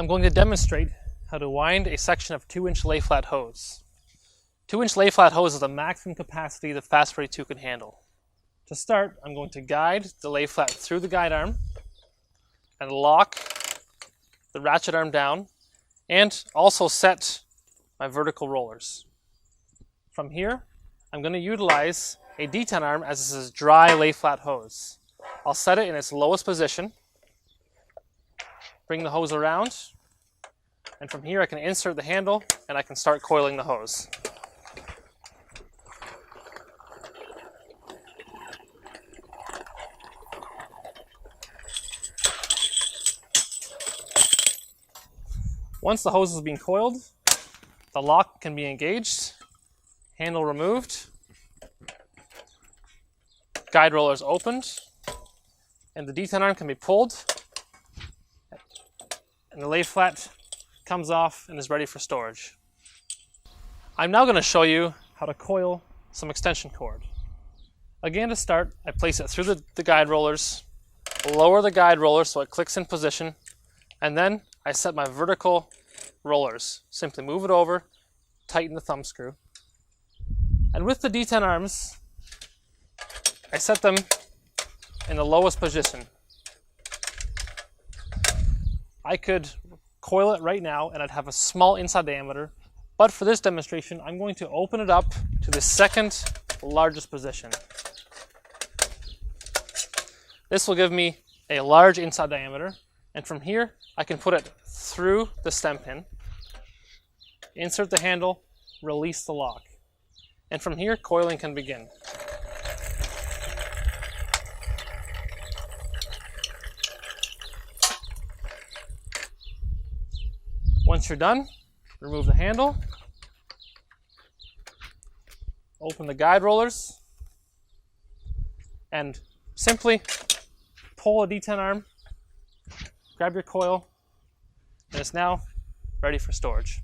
I'm going to demonstrate how to wind a section of 2-inch lay-flat hose. 2-inch lay-flat hose is the maximum capacity that Fast Freddy 2 can handle. To start, I'm going to guide the lay-flat through the guide arm and lock the ratchet arm down and also set my vertical rollers. From here, I'm going to utilize a detent arm as this is dry lay-flat hose. I'll set it in its lowest position, bring the hose around, and from here I can insert the handle and I can start coiling the hose. Once the hose has been coiled, the lock can be engaged, handle removed, guide rollers opened, and the detent arm can be pulled, and the lay flat comes off and is ready for storage. I'm now going to show you how to coil some extension cord. Again, to start, I place it through the guide rollers, lower the guide roller so it clicks in position, and then I set my vertical rollers. Simply move it over, tighten the thumb screw. And with the detent arms, I set them in the lowest position. I could coil it right now and I'd have a small inside diameter, but for this demonstration, I'm going to open it up to the second largest position. This will give me a large inside diameter, and from here, I can put it through the stem pin, insert the handle, release the lock. And from here, coiling can begin. Once you're done, remove the handle, open the guide rollers, and simply pull a detent arm, grab your coil, and it's now ready for storage.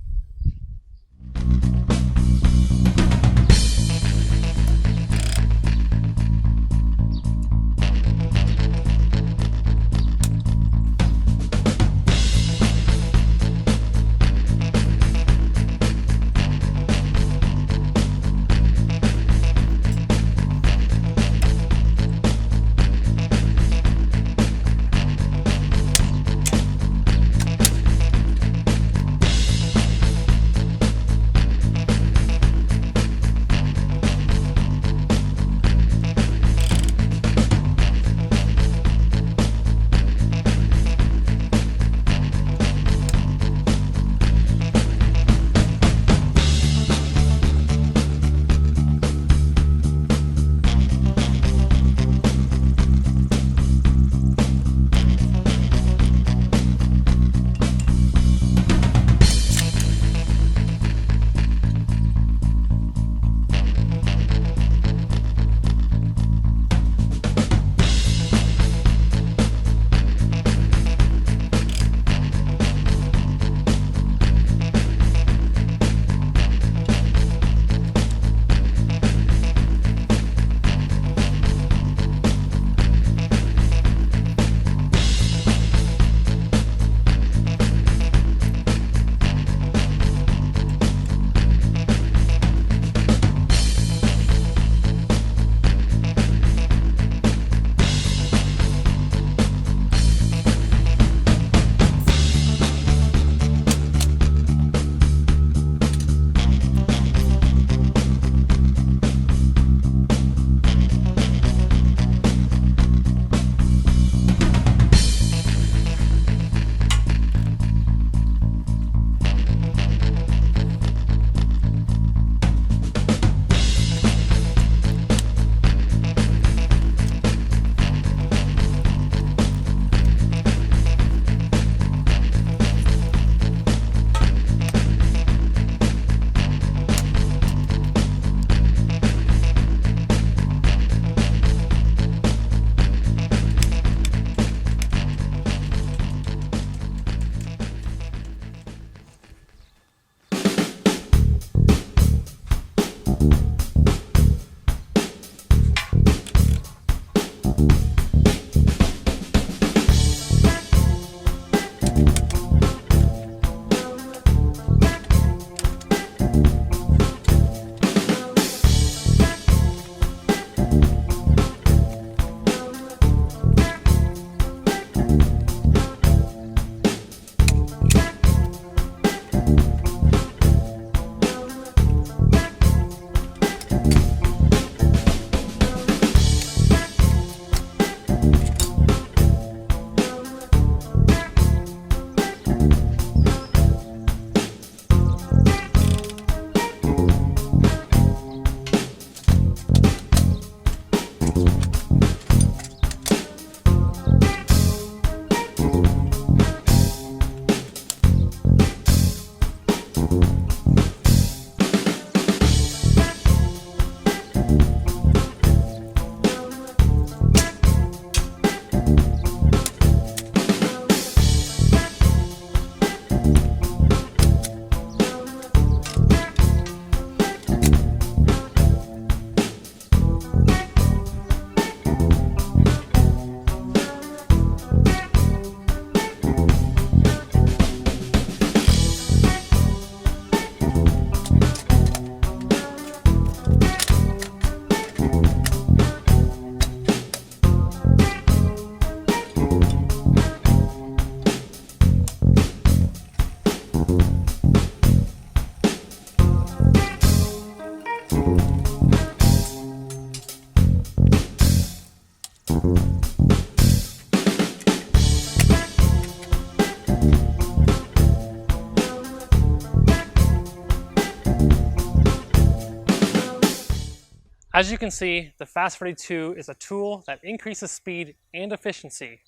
As you can see, the Fast Freddy 2 is a tool that increases speed and efficiency,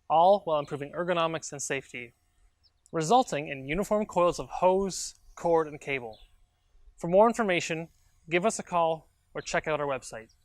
all while improving ergonomics and safety, resulting in uniform coils of hose, cord, and cable. For more information, give us a call or check out our website.